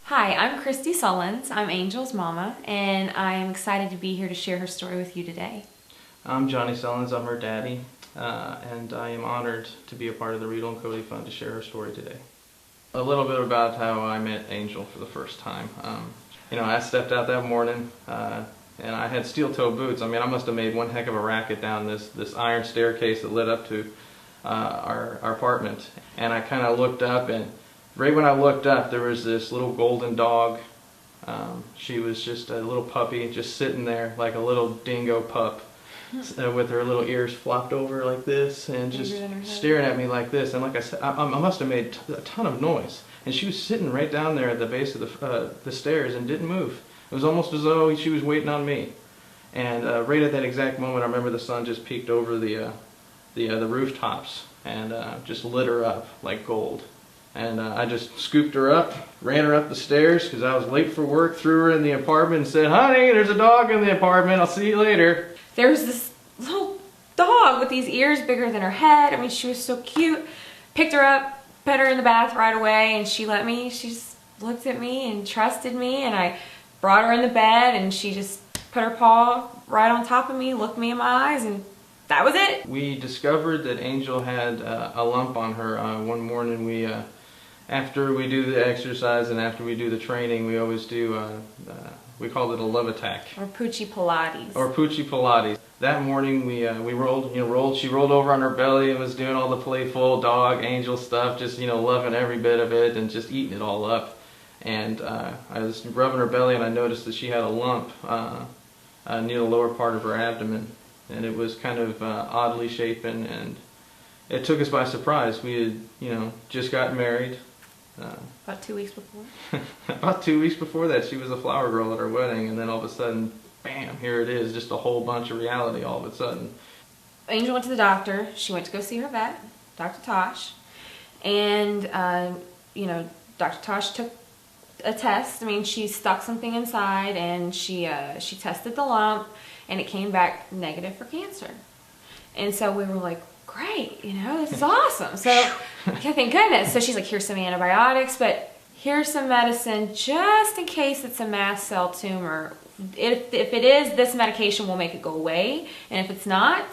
Hi, I'm Christy Sullins. I'm Angel's mama, and I'm excited to be here to share her story with you today. I'm Johnny Sullins. I'm her daddy, and I am honored to be a part of the Riedel and Cody Fund to share her story today. A little bit about how I met Angel for the first time. I stepped out that morning, and I had steel-toe boots. I must have made one heck of a racket down this iron staircase that led up to our apartment. And I kind of looked up, and right when I looked up, there was this little golden dog. She was just a little puppy, just sitting there like a little dingo pup, with her little ears flopped over like this, and just staring at me like this. And like I said, I must have made a ton of noise. And she was sitting right down there at the base of the stairs and didn't move. It was almost as though she was waiting on me. And right at that exact moment, I remember the sun just peeked over the rooftops and just lit her up like gold. And I just scooped her up, ran her up the stairs because I was late for work, threw her in the apartment and said, "Honey, there's a dog in the apartment. I'll see you later." There was this little dog with these ears bigger than her head. She was so cute. Picked her up, put her in the bath right away, and she just looked at me and trusted me, and I brought her in the bed, and she just put her paw right on top of me, looked me in my eyes, and that was it. We discovered that Angel had a lump on her one morning. After we do the exercise and after we do the training, we always do, we call it a love attack. Or Poochie Pilates. Or Poochie Pilates. That morning we rolled, she rolled over on her belly and was doing all the playful dog angel stuff, just, loving every bit of it and just eating it all up. And I was rubbing her belly and I noticed that she had a lump near the lower part of her abdomen. And it was kind of oddly shapen, and it took us by surprise. We had, just gotten married. About 2 weeks before? About 2 weeks before that, she was a flower girl at our wedding, and then all of a sudden, bam, here it is, just a whole bunch of reality all of a sudden. Angel went to the doctor. She went to go see her vet, Dr. Tosh, and, Dr. Tosh took a test. she stuck something inside, and she tested the lump, and it came back negative for cancer. And so we were like, great, this is awesome. So, thank goodness. So she's like, here's some antibiotics, but here's some medicine just in case it's a mast cell tumor. If it is, this medication will make it go away. And if it's not,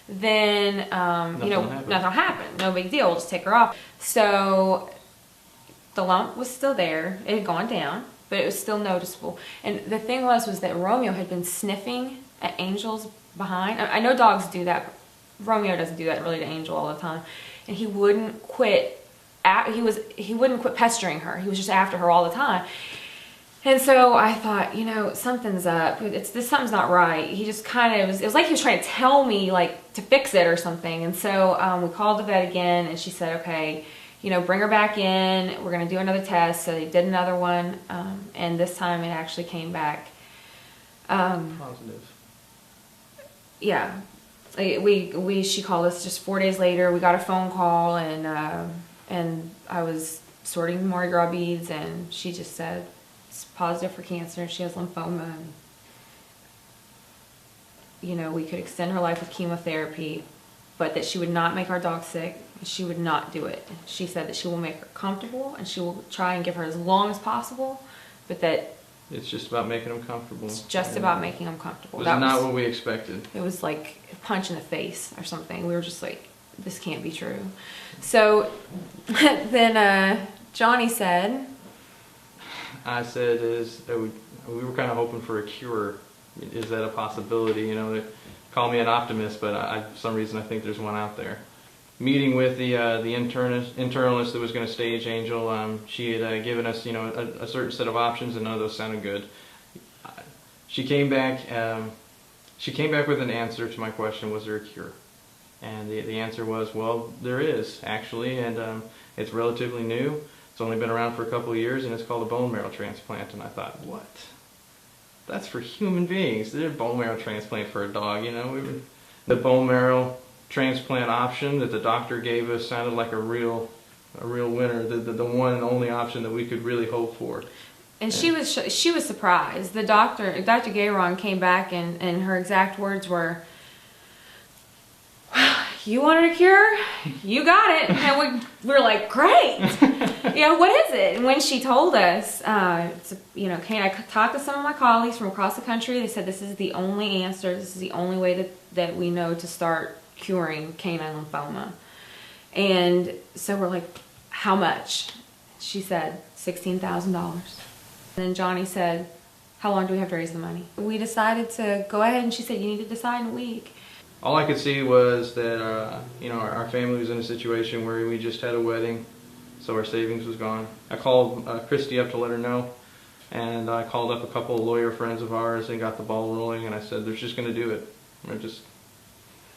then, nothing will happen. No big deal. We'll just take her off. So the lump was still there. It had gone down, but it was still noticeable. And the thing was that Romeo had been sniffing at Angel's behind. I know dogs do that, but Romeo doesn't do that really to Angel all the time, and he wouldn't quit. He wouldn't quit pestering her. He was just after her all the time. And so I thought, something's up. Something's not right. He just kind of it was like he was trying to tell me like to fix it or something. And so we called the vet again, and she said, okay, bring her back in. We're gonna do another test. So they did another one, and this time it actually came back positive. Yeah. She called us just 4 days later. We got a phone call, and I was sorting Mardi Gras beads, and she just said it's positive for cancer. She has lymphoma, and we could extend her life with chemotherapy, but that she would not make our dog sick. She would not do it. She said that she will make her comfortable, and she will try and give her as long as possible, but that it's just about making them comfortable. It's just about making them comfortable. It was not what we expected. It was like a punch in the face or something. We were just like, this can't be true. So then Johnny said, I said, we were kind of hoping for a cure. Is that a possibility? They call me an optimist, but for some reason I think there's one out there. Meeting with the internist that was going to stage Angel, she had given us a certain set of options, and none of those sounded good. She came back with an answer to my question: was there a cure? And the answer was, well, there is actually, and it's relatively new. It's only been around for a couple of years, and it's called a bone marrow transplant. And I thought, what? That's for human beings. There's a bone marrow transplant for a dog. The bone marrow transplant option that the doctor gave us sounded like a real winner, the one and only option that we could really hope for. And she was surprised. Dr. Gayron came back, and her exact words were, "You wanted a cure? You got it." And we were like, great. what is it? And when she told us, I talked to some of my colleagues from across the country. They said this is the only answer. This is the only way that we know to start curing canine lymphoma. And so we're like, how much? She said $16,000. And then Johnny said, how long do we have to raise the money? We decided to go ahead, and she said, you need to decide in a week. All I could see was that, our family was in a situation where we just had a wedding, so our savings was gone. I called Christy up to let her know, and I called up a couple of lawyer friends of ours and got the ball rolling, and I said, they're just going to do it.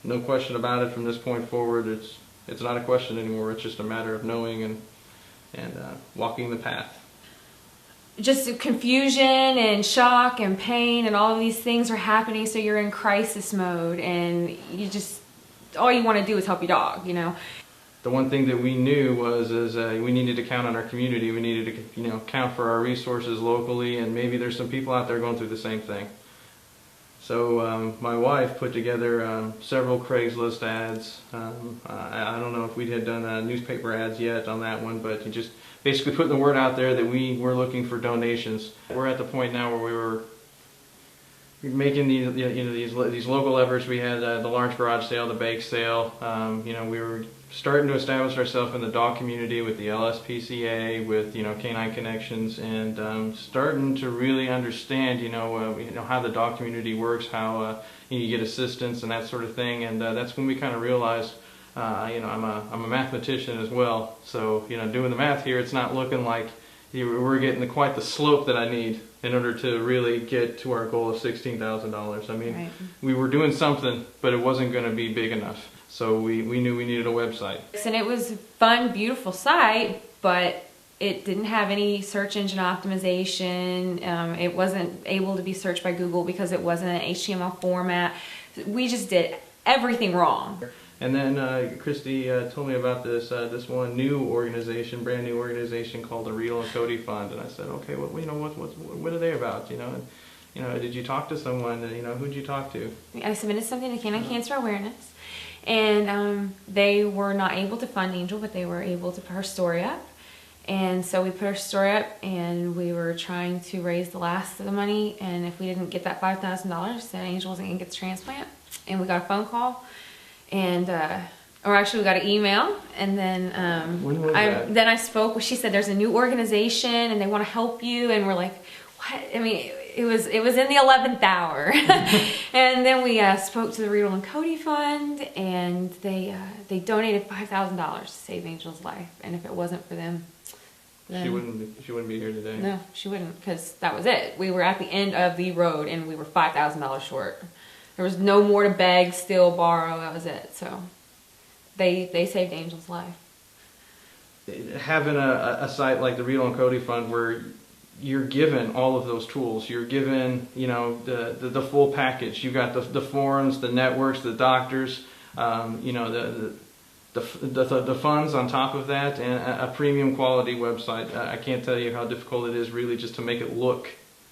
No question about it from this point forward. It's not a question anymore. It's just a matter of knowing and walking the path. Just confusion and shock and pain and all of these things are happening, so you're in crisis mode, and all you want to do is help your dog, The one thing that we knew was we needed to count on our community. We needed to count for our resources locally, and maybe there's some people out there going through the same thing. So my wife put together several Craigslist ads. I don't know if we had done newspaper ads yet on that one, but just basically putting the word out there that we were looking for donations. We're at the point now where we were making these local efforts. We had the large garage sale, the bake sale. We were starting to establish ourselves in the dog community with the LSPCA, with Canine Connections, and starting to really understand how the dog community works, how you get assistance and that sort of thing. And that's when we kind of realized, I'm a mathematician as well, so doing the math here, it's not looking like we're getting quite the slope that I need in order to really get to our goal of $16,000. I mean, right. We were doing something, but it wasn't going to be big enough. So we knew we needed a website. And it was a fun, beautiful site, but it didn't have any search engine optimization. It wasn't able to be searched by Google because it wasn't an HTML format. We just did everything wrong. And then Christy told me about this one new organization, brand new organization called the Riedel and Cody Fund, and I said, okay, well, what are they about? Did you talk to someone? Who'd you talk to? I submitted something to Canine Cancer Awareness, and they were not able to fund Angel, but they were able to put her story up. And so we put her story up, and we were trying to raise the last of the money, and if we didn't get that $5,000, then Angel wasn't going to get the transplant. And we got a phone call. And, or actually we got an email, and then, then I spoke, she said there's a new organization and they want to help you, and we're like, what? I mean, it was in the 11th hour. And then we spoke to the Riedel and Cody Fund, and they donated $5,000 to save Angel's life, and if it wasn't for them, then she wouldn't be here today. No, she wouldn't, because that was it. We were at the end of the road, and we were $5,000 short. There was no more to beg, steal, borrow. That was it. So they saved Angel's life. Having a site like the Riedel and Cody Fund, where you're given all of those tools, you're given the full package. You got the forums, the networks, the doctors, the funds on top of that, and a premium quality website. I can't tell you how difficult it is really just to make it look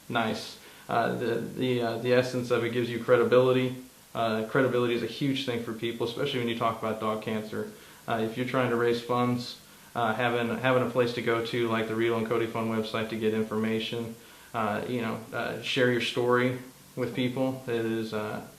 nice. The essence of it gives you credibility. Credibility is a huge thing for people, especially when you talk about dog cancer. If you're trying to raise funds, having a place to go to like the Riedel and Cody Fund website to get information, share your story with people, it is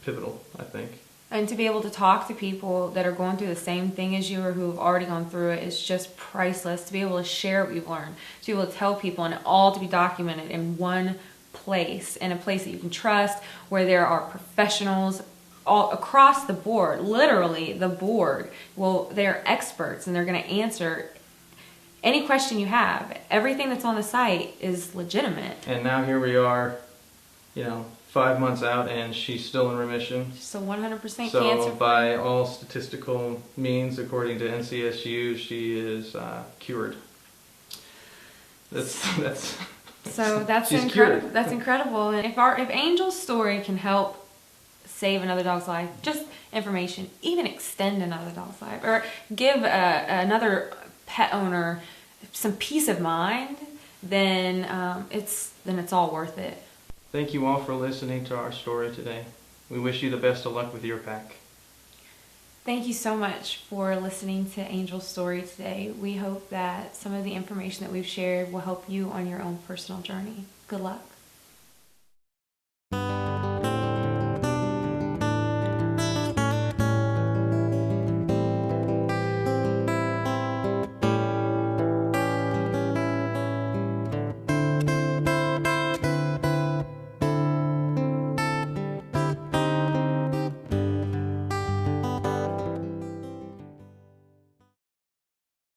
pivotal, I think. And to be able to talk to people that are going through the same thing as you or who have already gone through it is just priceless. To be able to share what you've learned, to be able to tell people, and it all to be documented in one place, in a place that you can trust, where there are professionals all across the board, literally the board. Well, they're experts, and they're going to answer any question you have. Everything that's on the site is legitimate. And now here we are, 5 months out, and she's still in remission. She's still 100% cancer. So by all statistical means, according to NCSU, she is cured. That's incredible. That's incredible. And if Angel's story can help save another dog's life, just information, even extend another dog's life, or give another pet owner some peace of mind, then it's all worth it. Thank you all for listening to our story today. We wish you the best of luck with your pack. Thank you so much for listening to Angel's story today. We hope that some of the information that we've shared will help you on your own personal journey. Good luck.